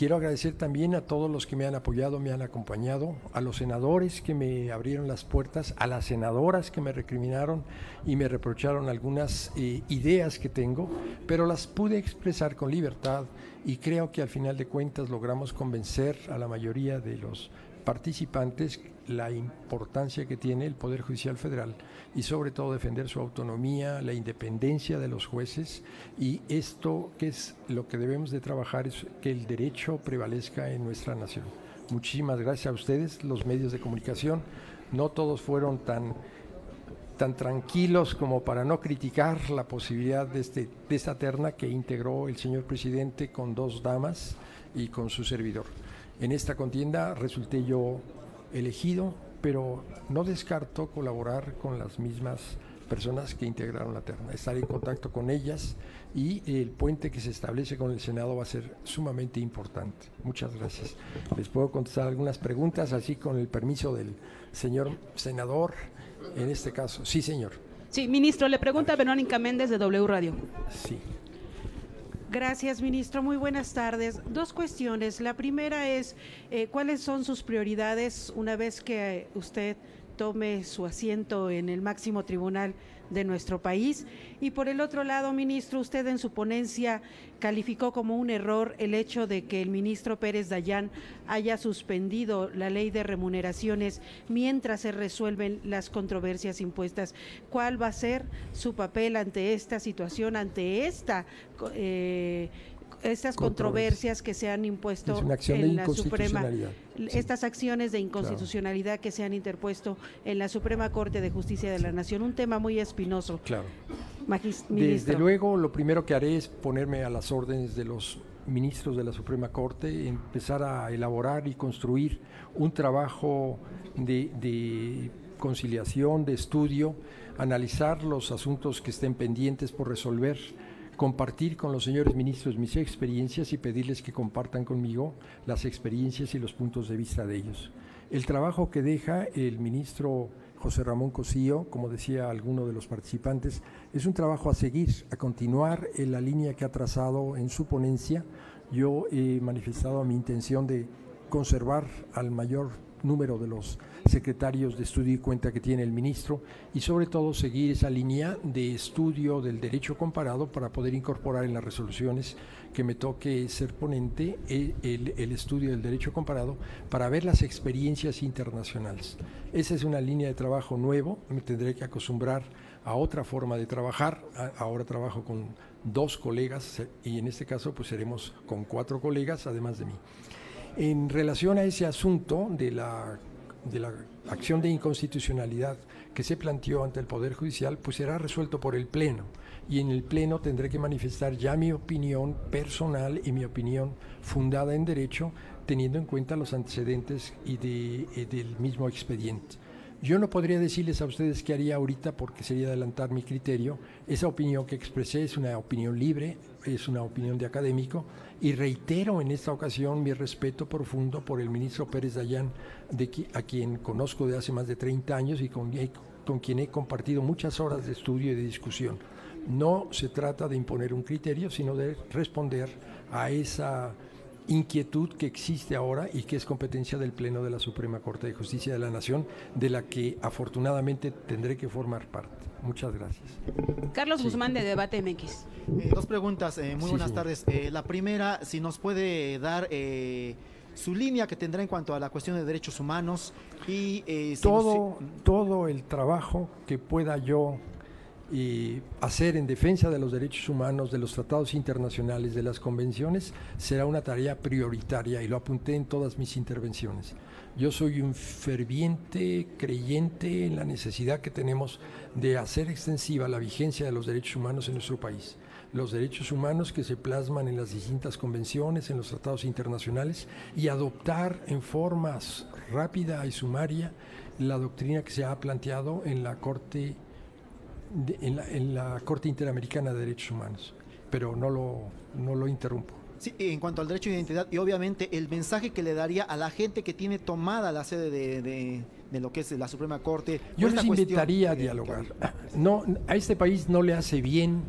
Quiero agradecer también a todos los que me han apoyado, me han acompañado, a los senadores que me abrieron las puertas, a las senadoras que me recriminaron y me reprocharon algunas ideas que tengo, pero las pude expresar con libertad y creo que al final de cuentas logramos convencer a la mayoría de los participantes la importancia que tiene el Poder Judicial Federal y sobre todo defender su autonomía, la independencia de los jueces, y esto que es lo que debemos de trabajar, es que el derecho prevalezca en nuestra nación. Muchísimas gracias a ustedes, los medios de comunicación. No todos fueron tan tranquilos como para no criticar la posibilidad de esta terna que integró el señor presidente con 2 damas y con su servidor. En esta contienda resulté yo elegido, pero no descarto colaborar con las mismas personas que integraron la terna. Estaré en contacto con ellas y el puente que se establece con el Senado va a ser sumamente importante. Muchas gracias. Les puedo contestar algunas preguntas, así con el permiso del señor senador, en este caso. Sí, señor. Sí, ministro, le pregunta Verónica Méndez de W Radio. Sí. Gracias, ministro. Muy buenas tardes. 2 cuestiones. La primera es, ¿cuáles son sus prioridades una vez que usted tome su asiento en el máximo tribunal de nuestro país? Y por el otro lado, ministro, usted en su ponencia calificó como un error el hecho de que el ministro Pérez Dayán haya suspendido la ley de remuneraciones mientras se resuelven las controversias impuestas. ¿Cuál va a ser su papel ante esta situación, ante estas controversias que se han impuesto en la Suprema, estas acciones de inconstitucionalidad que se han interpuesto en la Suprema Corte de Justicia de la Nación? Un tema muy espinoso. Claro. Ministro. Desde luego, lo primero que haré es ponerme a las órdenes de los ministros de la Suprema Corte, empezar a elaborar y construir un trabajo de conciliación, de estudio, analizar los asuntos que estén pendientes por resolver, compartir con los señores ministros mis experiencias y pedirles que compartan conmigo las experiencias y los puntos de vista de ellos. El trabajo que deja el ministro José Ramón Cosío, como decía alguno de los participantes, es un trabajo a seguir, a continuar en la línea que ha trazado en su ponencia. Yo he manifestado mi intención de conservar al mayor número de los secretarios de estudio y cuenta que tiene el ministro y sobre todo seguir esa línea de estudio del derecho comparado para poder incorporar en las resoluciones que me toque ser ponente el estudio del derecho comparado para ver las experiencias internacionales. Esa es una línea de trabajo nuevo, me tendré que acostumbrar a otra forma de trabajar. Ahora trabajo con 2 colegas y en este caso pues seremos con 4 colegas además de mí. En relación a ese asunto de la acción de inconstitucionalidad que se planteó ante el Poder Judicial, pues será resuelto por el Pleno, y en el Pleno tendré que manifestar ya mi opinión personal y mi opinión fundada en derecho, teniendo en cuenta los antecedentes y del mismo expediente. Yo no podría decirles a ustedes qué haría ahorita porque sería adelantar mi criterio. Esa opinión que expresé es una opinión libre, es una opinión de académico, y reitero en esta ocasión mi respeto profundo por el ministro Pérez Dayán, a quien conozco de hace más de 30 años y con quien he compartido muchas horas de estudio y de discusión. No se trata de imponer un criterio, sino de responder a esa inquietud que existe ahora y que es competencia del Pleno de la Suprema Corte de Justicia de la Nación, de la que afortunadamente tendré que formar parte. Muchas gracias. Carlos Guzmán de Debate MX. 2 preguntas, muy buenas tardes. La primera, si nos puede dar su línea que tendrá en cuanto a la cuestión de derechos humanos y todo el trabajo que pueda yo hacer en defensa de los derechos humanos, de los tratados internacionales, de las convenciones, será una tarea prioritaria y lo apunté en todas mis intervenciones. Yo soy un ferviente creyente en la necesidad que tenemos de hacer extensiva la vigencia de los derechos humanos en nuestro país. Los derechos humanos que se plasman en las distintas convenciones, en los tratados internacionales, y adoptar en forma rápida y sumaria la doctrina que se ha planteado en la Corte Interamericana de Derechos Humanos, pero no lo interrumpo. Sí, en cuanto al derecho de identidad y obviamente el mensaje que le daría a la gente que tiene tomada la sede de lo que es la Suprema Corte. Yo les invitaría a dialogar. No, a este país no le hace bien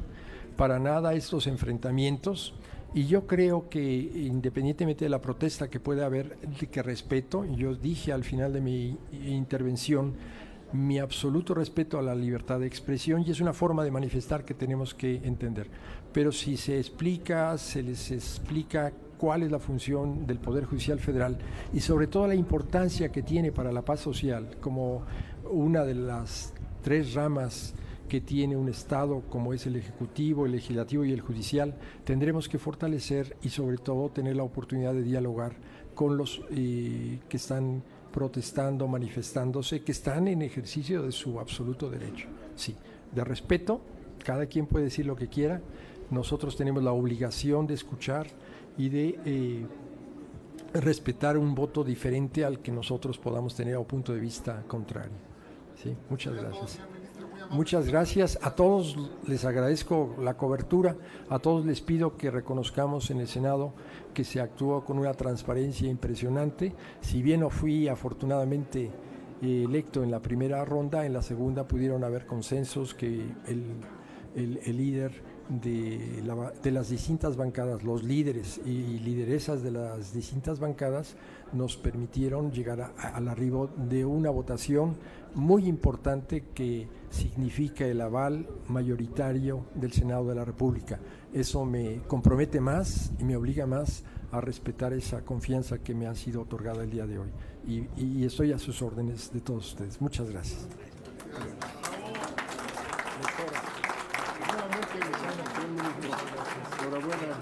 para nada estos enfrentamientos. Y yo creo que independientemente de la protesta que pueda haber, que respeto, yo dije al final de mi intervención mi absoluto respeto a la libertad de expresión, y es una forma de manifestar que tenemos que entender. Pero si se les explica cuál es la función del Poder Judicial Federal y sobre todo la importancia que tiene para la paz social como una de las tres ramas que tiene un Estado como es el Ejecutivo, el Legislativo y el Judicial, tendremos que fortalecer y sobre todo tener la oportunidad de dialogar con los que están protestando, manifestándose, que están en ejercicio de su absoluto derecho. Sí, de respeto, cada quien puede decir lo que quiera, nosotros tenemos la obligación de escuchar y de respetar un voto diferente al que nosotros podamos tener a un punto de vista contrario. Sí, muchas gracias. Muchas gracias. A todos les agradezco la cobertura, a todos les pido que reconozcamos en el Senado que se actuó con una transparencia impresionante. Si bien no fui afortunadamente electo en la primera ronda, en la segunda pudieron haber consensos que el líder de las distintas bancadas, los líderes y lideresas de las distintas bancadas nos permitieron llegar al arribo de una votación muy importante que significa el aval mayoritario del Senado de la República. Eso me compromete más y me obliga más a respetar esa confianza que me ha sido otorgada el día de hoy. Y estoy a sus órdenes de todos ustedes. Muchas gracias. Enhorabuena.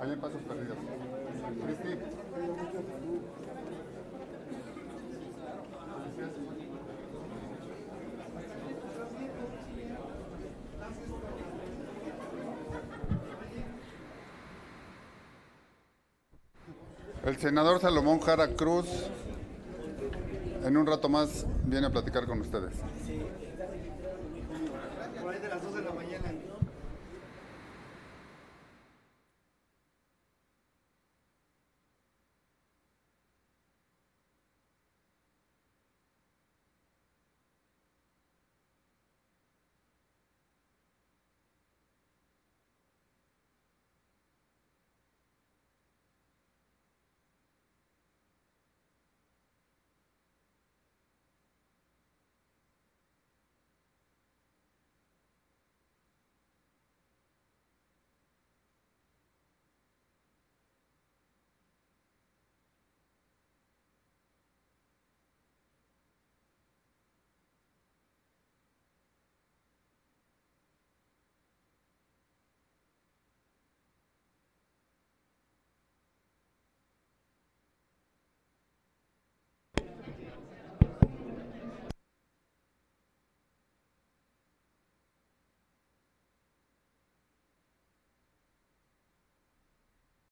Hay pasos perdidos. El senador Salomón Jara Cruz en un rato más viene a platicar con ustedes. Sí.